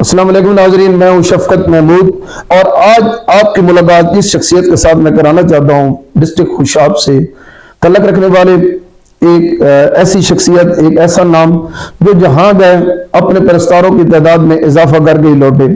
अस्सलाम वालेकुम नाज़रीन, मैं हूं शफकत महमूद और आज आपकी मुलाकात इस शख्सियत के साथ मैं कराना चाहता हूं डिस्ट्रिक्ट खुशाब से तल्लक रखने वाले एक ऐसी शख्सियत, एक ऐसा नाम जो जहां गए अपने परस्तारों की तादाद में इजाफा कर गई लौटे।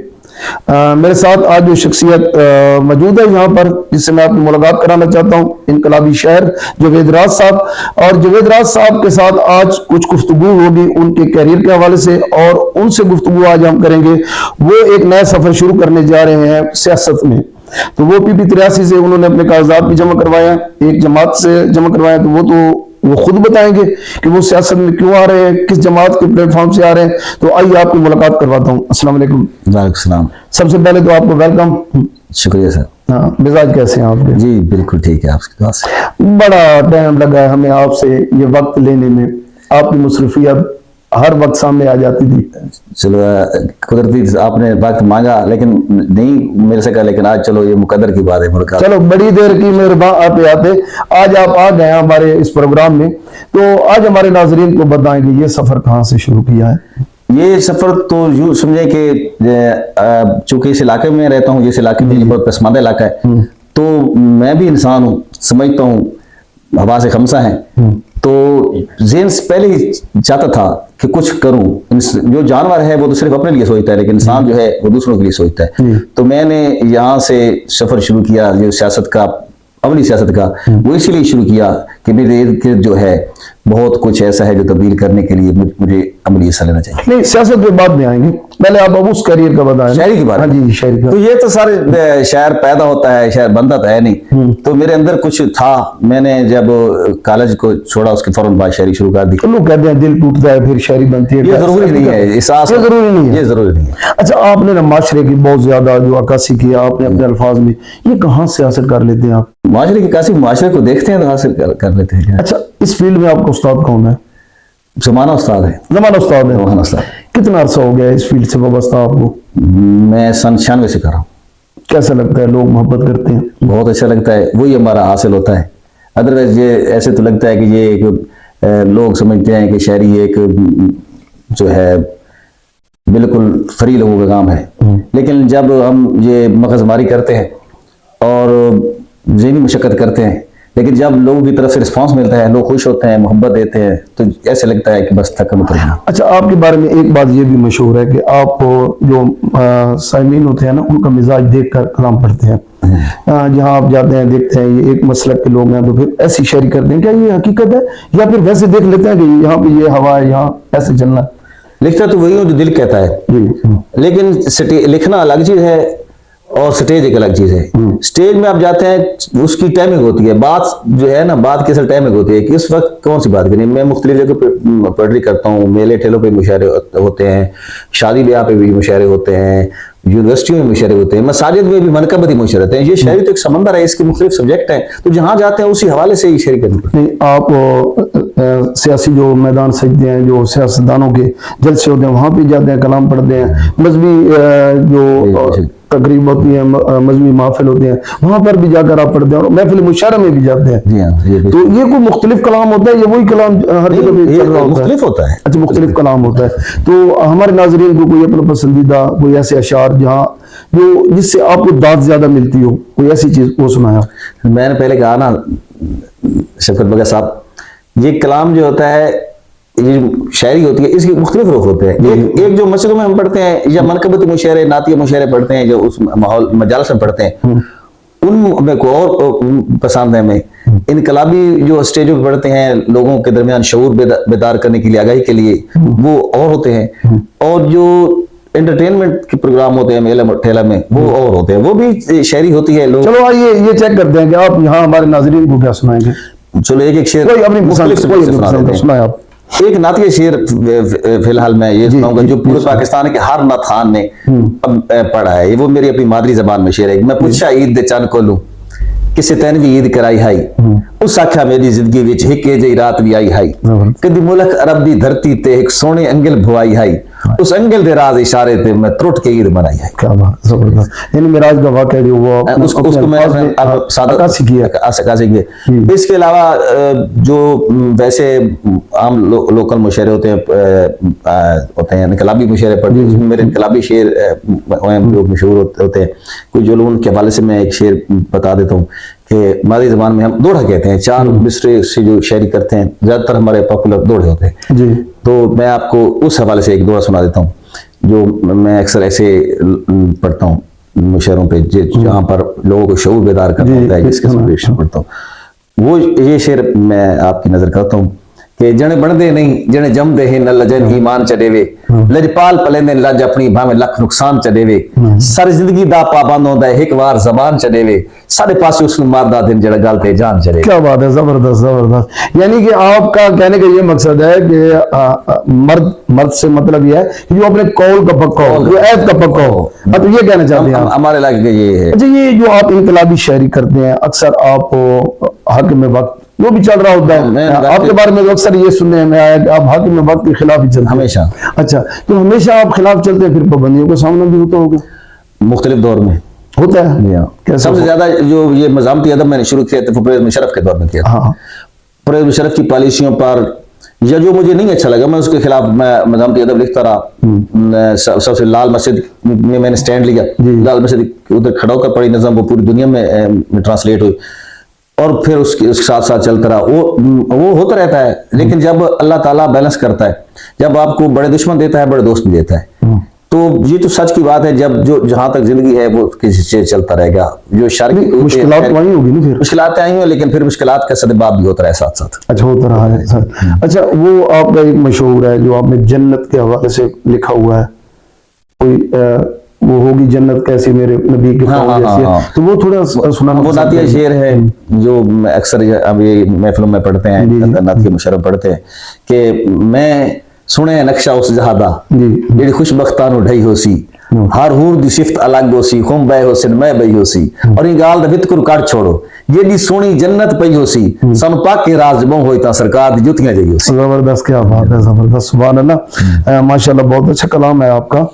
मेरे साथ आज जो शख्सियत मौजूद है यहाँ पर, जिससे मैं आपकी मुलाकात कराना चाहता हूँ, इनकलाबी शायर जावेद राज साहब। और जावेद राज साहब के साथ आज कुछ गुफ्तगू होगी उनके कैरियर के हवाले से, और उनसे गुफ्तगू आज हम करेंगे। वो एक नया सफर शुरू करने जा रहे हैं सियासत में। तो वो PP83 से उन्होंने अपने कागजात भी जमा करवाया, एक जमात से जमा करवाया। तो वो खुद बताएंगे कि वो सियासत में क्यों आ रहे हैं, किस जमात के प्लेटफॉर्म से आ रहे हैं। तो आइए आपकी मुलाकात करवाता हूँ। अस्सलाम वालेकुम। वालेकुम सलाम। सबसे पहले तो आपको वेलकम। शुक्रिया सर। हाँ, मिजाज कैसे हैं आपके? जी बिल्कुल ठीक है। आपके पास बड़ा टाइम लगा है हमें आपसे ये वक्त लेने में, आपकी मुसरफियत हर वक्त सामने आ जाती थी। चलो कुदरती आपने वक्त मांगा, लेकिन नहीं मेरे से कहा, लेकिन आज चलो ये मुकद्दर की बात है मुलाकात। चलो बड़ी देर की मेहरबान आप आते, आज आप आ गए हमारे इस प्रोग्राम में। तो आज हमारे नाजरीन को बताएंगे ये सफर कहाँ से शुरू किया है? ये सफर तो यूं समझे कि चूंकि इस इलाके में रहता हूँ, जिस इलाके में बहुत पसमानदा इलाका है, तो मैं भी इंसान हूँ, समझता हूँ हवा से खमसा है। तो ज़हन से पहले ही चाहता था कि कुछ करूं। जो जानवर है वो तो सिर्फ अपने लिए सोचता है, लेकिन इंसान जो है वो दूसरों के लिए सोचता है। तो मैंने यहाँ से सफर शुरू किया, जो सियासत का, अमली सियासत का, वो इसीलिए शुरू किया कि मेरे इर्द गिर्द जो है बहुत कुछ ऐसा है जो तब्दील करने के लिए मुझे अमली हिस्सा लेना चाहिए। नहीं, सियासत के बाद में आएंगे, पहले आप अब उस करियर का बताएं। शायरी की बात। हाँ जी, शायरी का। तो ये तो सारे शायर पैदा होता है, शायर बनता तो है नहीं। तो मेरे अंदर कुछ था। मैंने जब कॉलेज को छोड़ा उसके फौरन बाद शायरी शुरू कर दी। तो लोग कहते हैं दिल टूटता है फिर शायरी बनती है। ये जरूरी नहीं है, एहसास ये जरूरी नहीं है। ये जरूरी नहीं है। अच्छा, आपने ना माशरे की बहुत ज्यादा जो अक्कासी किया आपने अपने अल्फाज में, ये कहाँ से हासिल कर लेते हैं आप? माशरे की कासी, माशरे को देखते हैं तो हासिल कर लेते हैं। अच्छा, इस फील्ड में आपका उस्ताद कौन है? जमाना उस्ताद है। जमाना उस्ताद है। जमाना उस्ताद। कितना अरसा हो गया इस फील्ड से वाबस्ता आपको? मैं सन 96 से कर रहा हूँ। कैसा लगता है? लोग मोहब्बत करते हैं? बहुत अच्छा लगता है, वही हमारा हासिल होता है। अदरवाइज ये ऐसे तो लगता है कि ये एक लोग समझते हैं कि शायरी एक जो है बिल्कुल फ्री लोगों का काम है। लेकिन जब हम ये मगजमारी करते हैं और ज़हनी मशक्कत करते हैं, लेकिन जब लोगों की तरफ से रिस्पांस मिलता है, लोग खुश होते हैं, मोहब्बत देते हैं, तो ऐसे लगता है कि बस थकन उतर गया। अच्छा, आपके बारे में एक बात ये भी मशहूर है कि आप जो साइमीन होते हैं ना, उनका मिजाज देख कर कलाम पढ़ते हैं। जहाँ आप जाते हैं देखते हैं ये एक मसलक के लोग हैं, तो फिर ऐसी शायरी करते हैं। क्या ये हकीकत है या फिर वैसे देख लेते हैं कि यहाँ पे ये हवा है, यहाँ ऐसे चलना? लिखता तो वही हूँ जो दिल कहता है, लेकिन लिखना अलग चीज है और स्टेज एक अलग चीज है। स्टेज में आप जाते हैं, उसकी टाइमिंग होती है। बात जो है ना, बात की असल टाइमिंग होती है कि इस वक्त कौन सी बात करनी। मैं मुख्तलिफ जगह पे पोएट्री करता हूँ, मेले ठेलों पे मुशायरे होते हैं, शादी ब्याह पे भी मुशायरे होते हैं, यूनिवर्सिटियों में मुशायरे होते हैं, मसाजिद में भी मनकबती मुशायरे होते हैं। ये शायरी तो एक समंदर है, इसके मुख्तलिफ सब्जेक्ट हैं। तो जहाँ जाते हैं उसी हवाले से ही शायरी करनी पड़ती है। आप सियासी जो मैदान सजते हैं, जो सियासतदानों के जलसे होते हैं, वहाँ भी जाते हैं, कलाम पढ़ते हैं। मजहबी जो तकरीब होती है, मजहबी महफिल होते हैं, वहाँ पर भी जाकर आप पढ़ते हैं, और महफिल मुशायरा में भी जाते हैं। जी हाँ, तो ये कोई मुख्तलिफ कलाम होता है, ये वही कलाम हर जगह पे चल रहा मुख्तलिफ होता है? अच्छा, मुख्तलिफ कलाम होता है। तो हमारे नाजरीन को कोई अपना पसंदीदा कोई ऐसे अशार जहाँ जो जिससे आपको दाद ज्यादा मिलती हो, कोई ऐसी चीज वो सुनाया? मैंने पहले कहा ना शफकत बगा साहब, ये कलाम जो होता है, ये शायरी होती है, इसके मुख्तलिफ रुख होते हैं। एक जो मस्जिदों में हम पढ़ते हैं, या मनकबती मुशायरे, नातिया मुशायरे पढ़ते हैं, जो उस माहौल मजालस में पढ़ते हैं, उनमें को और पसंद है। मैं इनकलाबी जो स्टेजों पे पढ़ते हैं, लोगों के दरमियान शऊर बेदार करने के लिए, आगाही के लिए, वो और होते हैं। और जो एंटरटेनमेंट के प्रोग्राम होते हैं मेला ठेला में, वो और होते हैं, वो भी शायरी होती है। लोग चलो आइए ये चेक करते हैं कि आप यहाँ हमारे नाजरीन को क्या सुनाएंगे। चलो एक शेर कोई अपनी पसंद सुनाए आप। एक नातिया शेर फिलहाल मैं ये सुनाऊंगा, जो पूरे पाकिस्तान के हर नात खान ने पढ़ा है। वो मेरी अपनी मादरी जबान में शेर है। मैं पूछा ईद दे चंद को लूं, किसे तैनवी ईद कराई हाई, उस आख्या मेरी जिंदगी विच हिक जी रात भी आई हाई कदी मुल्क अरब दी धरती ते एक सोने अंगल भुआई हाई उस अंगल दे राज इशारे पे मैं त्रुट के ईद बनाई है। क्या बात, जबरदस्त। यानी मिराज का वाकया जो हुआ उसको मैं अब सादा किया। इसके अलावा जो वैसे आम लोकल मुशायरे होते हैं इनकलाबी मुशायरे पढ़ते हैं, मेरे इनकलाबी शेर जो मशहूर होते हैं, कुछ जो लोगों के हवाले से मैं एक शेर बता देता हूँ कि मादी जबान में हम दोड़ा कहते हैं, 4 मिसरे से जो शायरी करते हैं ज्यादातर हमारे पॉपुलर दोड़े होते हैं जी। तो मैं आपको उस हवाले से एक दोड़ा सुना देता हूँ जो मैं अक्सर ऐसे पढ़ता हूँ मुशायरों पे जहाँ पर लोगों को शऊर बेदार करना होता है, जिसके साथ पढ़ता हूँ। वो ये शेर मैं आपकी नजर करता हूँ कि जने बनदे नहीं जने जमदे हैं न लजन ईमान चढ़ेवे, लजपाल पलेंदे लज अपनी भावे लख नुकसान चढ़ेवे, सारी जिंदगी दा पाबंद होंदा है एक बार जबान चढ़ेवे, सारे पासे उसनु मारदा दिन जड़ा गल ते जान चढ़े। क्या बात है, जबरदस्त जबरदस्त। यानी कि आपका कहने का ये मकसद है कि मर्द से मतलब ये है कि जो अपने कौल का पक्का हो, जो ऐद का पक्का हो। तो ये कहना चाहते हैं हमारे इलाके का ये है। अच्छा, ये जो आप इनकलाबी शायरी करते हैं अक्सर आप हाकिम वक्त जो भी चल रहा होता है, आपके बारे में अक्सर ये सुनने में आया कि आप हाकिम वक्त के खिलाफ ही चलते हैं हमेशा। अच्छा, तो हमेशा आप खिलाफ चलते हैं, फिर पाबंदियों का सामना भी होता होगा? मुख्तलिफ दौर में होता है। सबसे ज्यादा जो ये मज़ामती अदब मैंने शुरू किया था परवेज़ मुशर्रफ के दौर में किया था। परवेज़ मुशर्रफ की पॉलिसियों पर या जो मुझे नहीं अच्छा लगा मैं उसके खिलाफ मैं मज़ामती अदब लिखता रहा। सबसे लाल मस्जिद में मैंने स्टैंड लिया, लाल मस्जिद उधर खड़ा होकर पड़ी नज़म वो पूरी दुनिया में ट्रांसलेट हुई और फिर उसके साथ साथ चलता रहा। वो होता रहता है, लेकिन जब अल्लाह ताला बैलेंस करता है, जब आपको बड़े दुश्मन देता है बड़े दोस्त भी देता है, तो ये तो सच की बात है। जब जो जहां तक जिंदगी है वो किसी से चलता रहेगा। जो शर की मुश्किलात तो आई होगी ना, फिर मुश्किलात आई हैं, लेकिन फिर मुश्किलात का सदबाब भी होता रहा है साथ साथ। अच्छा, होता रहा है। अच्छा, वो आपका एक मशहूर है जो आपने जन्नत के हवाले से लिखा हुआ है, कोई वो होगी जन्नत कैसी मेरे नबी के जैसी, तो वो थोड़ा सुनाना। वो नातिया शेर है जो अक्सर अब ये महफिलों में पढ़ते हैं, नातिया मुशर्रफ पढ़ते हैं कि मैं सुने नक्शा उस जहादा जेड़ी खुशबख्ता नु ढई होसी, हर हूर दी सिफ्त अलग होसी, खुम बह होसिन मैं बई होसी, और ये गाल दा वितकुर काट छोड़ो जेडी सोनी जन्नत पई होसी, सन पाक के राज बो होई ता सरकार दी जुतियां जई होसी। जबरदस्त, क्या बात है, जबरदस्त, सुभान अल्लाह, माशाल्लाह, बहुत अच्छा कलाम है आपका।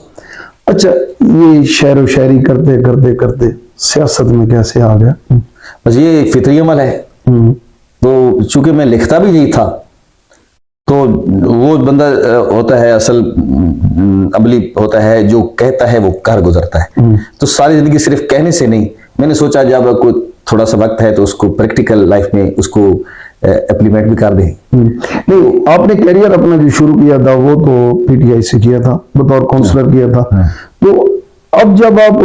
अच्छा, ये शेर व शायरी करते करते करते सियासत में कैसे आ गया? बस ये फितरी अमल है। तो चूंकि मैं लिखता भी नहीं था, तो वो बंदा होता है असल अमली होता है, जो कहता है वो कर गुजरता है। तो सारी जिंदगी सिर्फ कहने से नहीं, मैंने सोचा जब कोई थोड़ा सा वक्त है तो उसको प्रैक्टिकल लाइफ में उसको इम्प्लीमेंट भी कर दें। नहीं, आपने करियर अपना जो शुरू किया था वो तो पीटीआई से किया था, बतौर काउंसलर किया था। तो अब जब आप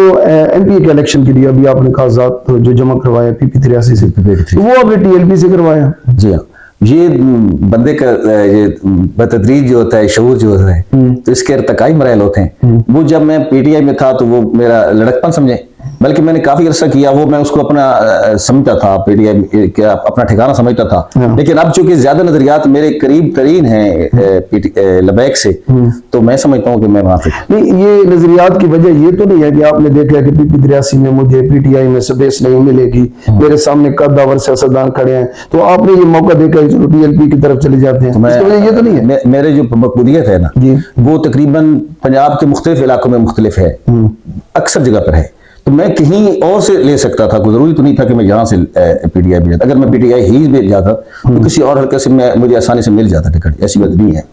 एमपी के इलेक्शन के लिए अभी आपने कागजात जो जमा करवाया PP 83 से, तो वो आपने TLP से करवाया? जी हाँ। ये बंदे का ये बतदरीज जो होता है, शऊर जो होता है, तो इसके इर्तकाई मराइल होते हैं। वो जब मैं पीटीआई में था तो वो मेरा लड़कपन समझे, बल्कि मैंने काफी अरसा किया वो, मैं उसको अपना समझता था, पीटीआई क्या अपना ठिकाना समझता था। लेकिन अब चूंकि ज्यादा नजरियात मेरे करीब तरीन है लबैक से, तो मैं समझता हूँ कि मैं वहां नहीं, ये नजरियात की वजह ये तो नहीं है कि आपने देखा कि PP 83 में मुझे पीटीआई में स्पेस नहीं मिलेगी, मेरे सामने कद्दावर सियासतदान खड़े हैं, तो आपने ये मौका देखा चलो TLP की तरफ चले जाते हैं। तो ये तो नहीं है। मेरे जो मकबूलियत है ना, वो तकरीबन पंजाब के मुख्तलिफ इलाकों में मुख्तलिफ है, अक्सर जगह पर है। तो मैं कहीं और से ले सकता था, कोई जरूरी तो नहीं था कि मैं यहाँ से पीटीआई भेज जाता। अगर मैं पीटीआई ही भेज जाता तो किसी और हल्के से मुझे आसानी से मिल जाता टिकट, ऐसी बात नहीं है।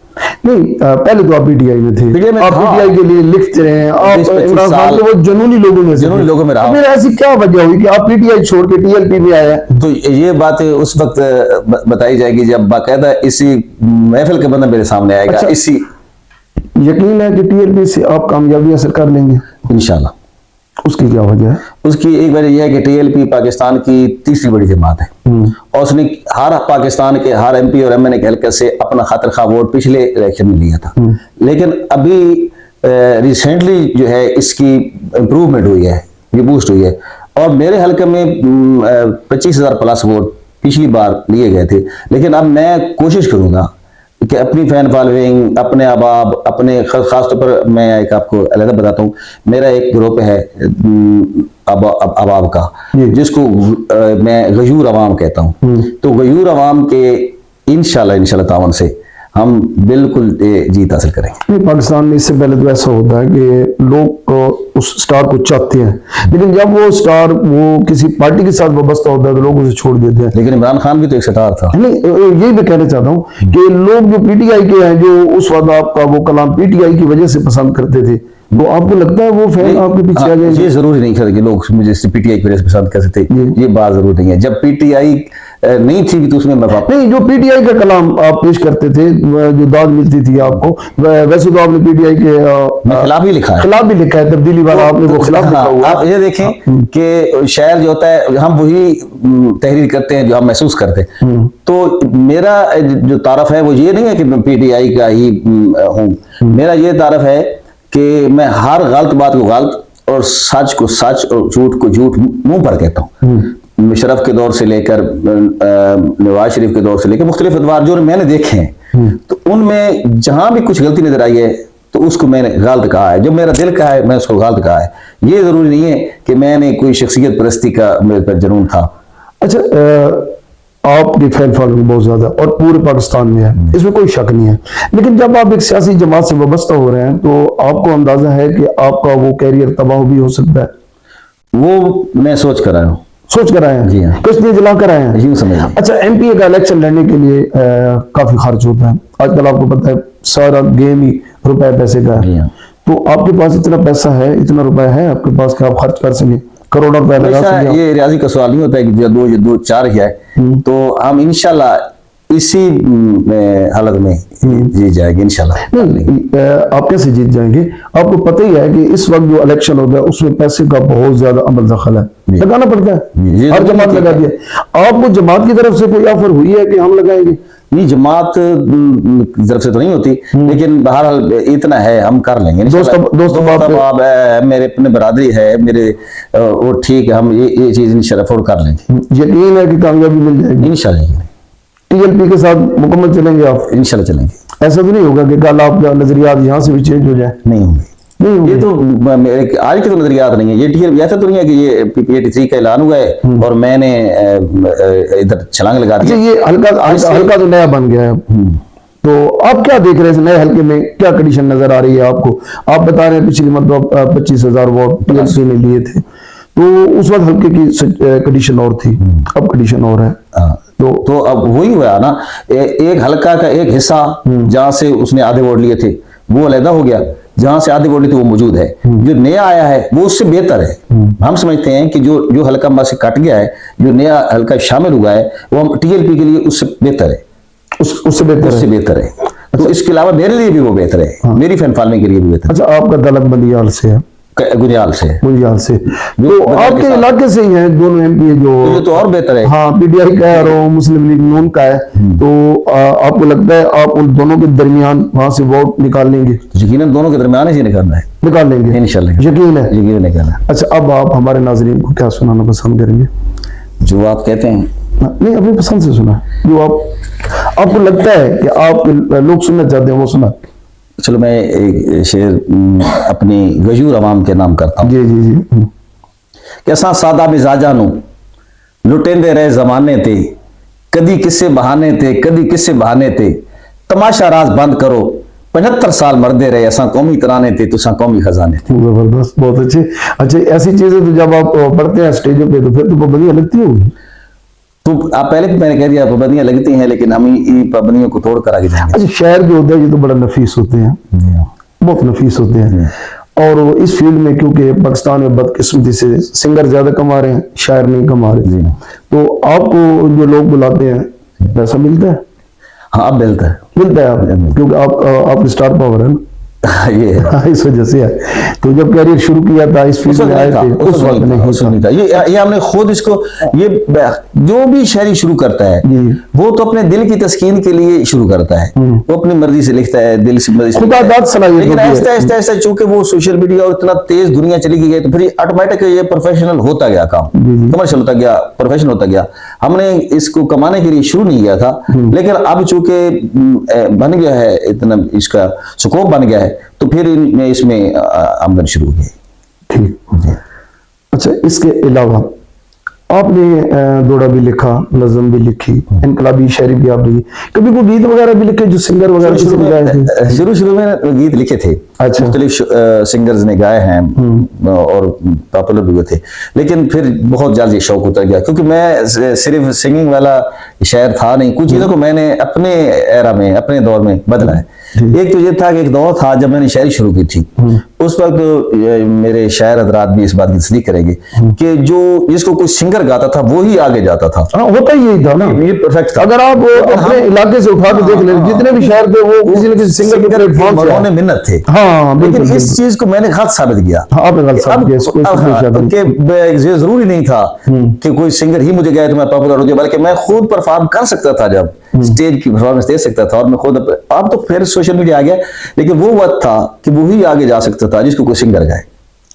नहीं, पहले तो आप पीटीआई में थे, आप पीटीआई के लिए लिखते रहे, आप इमरान खान के वो जनूनी लोगों में रहा। फिर ऐसी क्या वजह हुई कि आप पीटीआई छोड़ के TLP में आए? तो ये बात उस वक्त बताई जाएगी जब बाकायदा इसी महफिल के बंदा मेरे सामने आएगा। अच्छा, इसी यकीन है कि TLP से आप कामयाबी हासिल कर लेंगे इंशाल्लाह। उसकी क्या वजह है? उसकी एक वजह यह है कि TLP पाकिस्तान की तीसरी बड़ी जमात है, और उसने हर पाकिस्तान के हर MP और MNA के हल्के से अपना खातिर खा वोट पिछले इलेक्शन में लिया था। लेकिन अभी रिसेंटली जो है इसकी इम्प्रूवमेंट हुई है, ये बूस्ट हुई है, और मेरे हल्के में 25,000 प्लस वोट पिछली बार लिए गए थे। लेकिन अब मैं कोशिश करूंगा कि अपनी फैन फॉलोइंग, अपने अहबाब, अपने खास तौर पर मैं एक आपको अलग बताता हूँ, मेरा एक ग्रुप है अहबाब का, जिसको मैं गयूर अवाम कहता हूँ। तो गयूर अवाम के इंशाल्लाह तावन से हम बिल्कुल जीत हासिल करेंगे। पाकिस्तान में इससे पहले तो ऐसा होता है कि लोग उस स्टार को चाहते हैं, लेकिन जब वो स्टार वो किसी पार्टी के साथ वाबस्ता होता है तो लोग उसे छोड़ देते हैं। लेकिन इमरान खान भी तो एक स्टार था। नहीं, यही मैं कहना चाहता हूँ कि लोग जो पीटीआई के हैं, जो उस वक्त आपका वो कलाम पीटीआई की वजह से पसंद करते थे, वो आपको लगता है वो फैन आपके पीछे आ जाएंगे? ये जरूरी नहीं था कि लोग मुझे पीटीआई की वजह से पसंद करते थे, ये बात जरूरी नहीं है। जब पीटीआई नहीं थी भी तो उसमें नहीं, जो पीटीआई का कलाम आप पेश करते थे, जो दाद मिलती थी आपको, वैसे तो आपने पीटीआई के खिलाफ भी लिखा है, तब्दीली वाला आपने वो खिलाफ लिखा हुआ। आप ये देखें कि शायर जो होता है हम वही तहरीर करते हैं जो हम महसूस करते हैं। तो मेरा जो तारफ है वो ये नहीं है कि मैं पीटीआई का ही हूँ, मेरा ये तारफ है कि मैं हर गलत बात को गलत और सच को सच और झूठ को झूठ मुंह पर कहता हूँ। मुशर्रफ के दौर से लेकर नवाज शरीफ के दौर से लेकर मुख्तलिफ अदवार जो मैंने देखे हैं, तो उनमें जहां भी कुछ गलती नजर आई है तो उसको मैंने गलत कहा है, जो मेरा दिल कहा है मैं उसको गलत कहा है। ये जरूरी नहीं है कि मैंने कोई शख्सियत परस्ती का मेरे पर जुनून था। अच्छा, आपकी फैन फॉलोइंग बहुत ज्यादा और पूरे पाकिस्तान में है, इसमें कोई शक नहीं है, लेकिन जब आप एक सियासी जमात से वाबस्ता हो रहे हैं तो आपको अंदाजा है कि आपका वो कैरियर तबाह भी हो सकता है? वो मैं सोच कर आया हूँ। सोच कर आए हैं? जी हाँ। किस लिए जला कर आए हैं? यूं समझ। अच्छा, एमपीए का इलेक्शन लड़ने के लिए काफी खर्च होता है आजकल, आपको पता है सारा गेम ही रुपए पैसे का है। तो आपके पास इतना पैसा है, इतना रुपए है आपके पास कि आप खर्च कर सकें, करोड़ों रुपए लगा सकें? ये रियाजी का सवाल नहीं होता है कि दो चार किया है, तो हम इंशाल्लाह इसी हालत में जीत जाएंगे इंशाल्लाह। नहीं, आप कैसे जीत जाएंगे? आपको पता ही है कि इस वक्त जो इलेक्शन होता है उसमें पैसे का बहुत ज्यादा अमल दखल है, लगाना पड़ता है, हर जमात लगा दिया। आपको जमात की तरफ से कोई ऑफर हुई है कि हम लगाएंगे? नहीं, जमात की तरफ से तो नहीं होती, लेकिन बहरहाल इतना है हम कर लेंगे। दोस्त है, मेरे अपने बरादरी है मेरे, वो ठीक है, हम ये चीज इंशाल्लाह अफोर्ड कर लेंगे। यकीन है कि कामयाबी मिल जाएगी इंशाल्लाह। टीएलपी के साथ मुकम्मल चलेंगे आप? इंशाल्लाह चलेंगे। ऐसा तो नहीं होगा कि कल आपका नजरियात यहाँ से भी चेंज हो जाए? नहीं होंगे। ये तो मेरे आज के तो नजरियात नहीं है, ये टीएलपी ऐसा तो नहीं है कि ये पीपीएटी का ऐलान हुआ है और मैंने इधर छलांग लगा दी। ये हल्का तो नया बन गया है, तो आप क्या देख रहे हैं नए हल्के में? क्या कंडीशन नजर आ रही है आपको? आप बता रहे हैं पिछली मतलब 25,000 वोट टीएलपी ने लिए थे, तो उस वक्त हल्के की कंडीशन और थी, अब कंडीशन और है। तो अब वही हुआ ना, एक हल्का का एक हिस्सा जहां से उसने आधे वोट लिए थे वो अलहदा हो गया, जहां से आधे वोट लिए थे वो मौजूद है। जो नया आया है वो उससे बेहतर है। हम समझते हैं कि जो हल्का मां से कट गया है, जो नया हल्का शामिल हुआ है वो हम टीएलपी के लिए उससे बेहतर है, उससे बेहतर है। तो इसके अलावा मेरे लिए भी वो बेहतर है, मेरी फैन फॉलोइंग के लिए भी बेहतर है। अच्छा, आपका तलक बंदियाल से है? गुजराल से। तो आपके इलाके से ही हैं दोनों एमपी जो तो और बेहतर है। हाँ, पीटीआई का है और मुस्लिम लीग नून का है, तो आपको लगता है आप उन दोनों के दरमियान वहां से वोट निकाल लेंगे? यकीनन दोनों के दरमियान ही निकालना है, निकाल लेंगे इंशाल्लाह। यकीन है? यकीन निकालना। अच्छा, अब आप हमारे नाज़रीन को क्या सुनाना पसंद करेंगे? जो आप कहते हैं। नहीं, अपनी पसंद से सुना, जो आपको लगता है कि आप लोग सुनना चाहते हैं वो सुना। चलो मैं एक शेर अपनी गजूर अवाम के नाम करता हूँ। जी जी जी। कैसा सादा मिजाजा नू लुटेंदे रहे जमाने थे, कदी किस्से बहाने थे, कदी किस्से बहाने थे, तमाशा राज बंद करो 75 साल मरदे रहे, ऐसा कौमी तराने थे, तुसा कौमी खजाने थे। जबरदस्त, बहुत अच्छे। अच्छा, ऐसी चीजें तो जब आप पढ़ते हैं स्टेजों पे तो फिर तो पाबंदियां लगती होगी? तो आप पहले भी मैंने कह दिया पाबंदियां लगती हैं, लेकिन हम इन पाबंदियों को तोड़ कर आगे जाएंगे। अच्छा, शायर जो होते हैं ये तो बड़ा नफीस होते हैं, बहुत नफीस होते हैं, और इस फील्ड में क्योंकि पाकिस्तान में बदकिस्मती से सिंगर ज्यादा कमा रहे हैं, शायर नहीं कमा रहे, तो आपको जो लोग बुलाते हैं पैसा मिलता है? हाँ, अब मिलता है आप, क्योंकि आपकी स्टार पावर है ना। ये इस वजह से है। तो जब कैरियर शुरू किया था इस फील्ड में आए थे उस वक्त नहीं था। ये हमने खुद इसको, ये जो भी शायरी शुरू करता है वो तो अपने दिल की तस्कीन के लिए शुरू करता है, वो अपनी मर्जी से लिखता है, दिल से मर्जी से, लेकिन ऐसा ऐसा चूंकि वो सोशल मीडिया और इतना तेज दुनिया चली गई है तो फिर ऑटोमेटिक ये प्रोफेशनल होता गया, काम कमर्शियल होता गया, प्रोफेशनल होता गया। हमने इसको कमाने के लिए शुरू नहीं किया था, लेकिन अब चूंकि बन गया है, इतना इसका स्कोप बन गया है, तो फिर मैं इसमें आमदन शुरू हो गई। ठीक। अच्छा, इसके अलावा आपने दौड़ा भी लिखा, नज़म भी लिखी, इनकलाबी शायरी भी आप लिखी, कभी कोई गीत वगैरह भी लिखे जो सिंगर वगैरह किसी ने गाए थे? शुरू में गीत लिखे थे, अच्छा। मुख्तलिफ सिंगर्स ने गाए हैं और पॉपुलर भी हुए थे, लेकिन फिर बहुत जल्द ये शौक उतर गया, क्योंकि मैं सिर्फ सिंगिंग वाला शायर था नहीं, कुछ चीज़ों को मैंने अपने एरा में, अपने दौर में बदला है। एक तो ये था कि एक दौर था जब मैंने शायरी शुरू की थी, उस वक्त मेरे शायर हजरात भी इस बात की तस्दीक करेंगे कि जो जिसको कोई सिंगर गाता था वो ही आगे जाता था। हाँ, होता ही यही था ना, ये परफेक्ट था। अगर आप अपने इलाके से उठा के देख ले, जितने भी शायर थे वो किसी न किसी सिंगर के प्लेटफॉर्म से उन्होंने मिन्नत थे। हाँ, लेकिन इस चीज को मैंने गलत साबित किया। हाँ, आपने गलत साबित किया इसको, ये जरूरी नहीं था कि कोई सिंगर ही मुझे गाए तो मैं पॉपुलर हो जाए, बल्कि मैं खुद परफॉर्म कर सकता था, जब स्टेज की परफॉर्मेंस दे सकता था, और मैं खुद, अब तो फिर सोशल मीडिया आ गया, लेकिन वो वक्त था कि वो ही आगे जा सकता था जिसको कोई सिंगर गाए।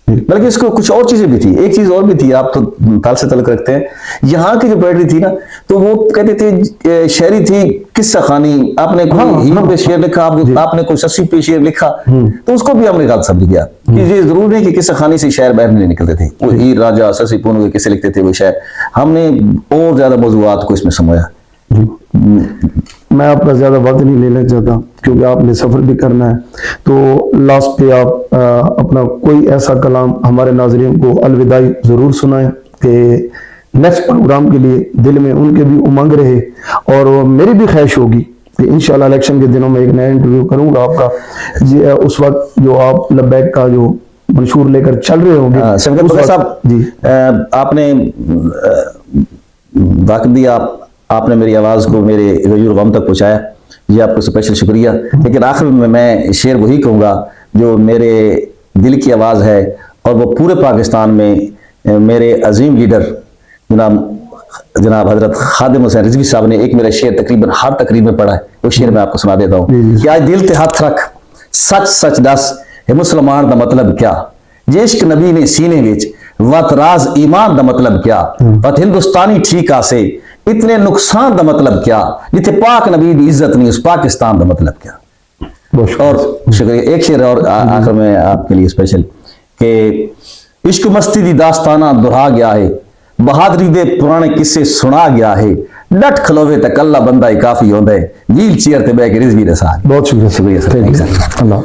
बल्कि इसको कुछ और चीजें भी थी, एक चीज और भी थी, आप तो ताल से तल्लुक रखते हैं, यहाँ की जो पोएट्री थी ना, तो वो कहते थे शायरी थी किस्सा खानी, आपने कोई हीर पे शेर लिखा, आपने कोई सस्सी पे शेर लिखा, तो उसको भी हमने गलत समझ गया कि ये जरूर नहीं कि किस्सा खानी से शायर बाहर नहीं निकलते थे, वो हीर राजा सस्सी पूनू के किस्से लिखते थे वो शायर, हमने और ज्यादा मौजूआत को इसमें समझा। मैं आपका ज्यादा वक्त नहीं लेना चाहता क्योंकि आपने सफर भी करना है, तो लास्ट पे आप अपना कोई ऐसा कलाम हमारे नाज़रीन को अलविदाई जरूर सुनाएं कि नेक्स्ट प्रोग्राम के लिए दिल में उनके भी उमंग रहे, और मेरी भी ख्वाहिश होगी कि इंशाल्लाह इलेक्शन के दिनों में एक नया इंटरव्यू करूंगा आपका, उस वक्त जो आप लब्बैक का जो मंशूर लेकर चल रहे होंगे। शफकत साहब जी, आपने वाकई आपने मेरी आवाज़ को मेरे गयूर गम तक पहुँचाया, ये आपको स्पेशल शुक्रिया। लेकिन आखिर में मैं शेर वही कहूँगा जो मेरे दिल की आवाज़ है, और वो पूरे पाकिस्तान में मेरे अजीम लीडर जनाब हजरत खादिम हुसैन रिजवी साहब ने एक मेरा शेर तकरीबन हर तकरीब में पढ़ा है, वो शेर मैं आपको सुना देता हूँ कि आज दिल ते हाथ रख, सच सच दस है मुसलमान का मतलब क्या, जे इश्क नबी ने सीने विच वत राज ईमान का मतलब क्या, वत हिंदुस्तानी ठीक आसे इतने नुकसान का मतलब क्या, जिथे पाक नबी की इज्जत नहीं उस पाकिस्तान का मतलब क्या। और शुक्रिया। एक शेर और आखिर में आपके लिए स्पेशल कि इश्क मस्ती दी दास्ताना दोहरा गया है, बहादुरी दे पुराने किस्से सुना गया है, डट खलोवे तक अल्लाह बंदा ही काफी होता है, व्हील चेयर ते बैठ के रिजवी दे साथ। बहुत शुक्रिया सर। अल्लाह।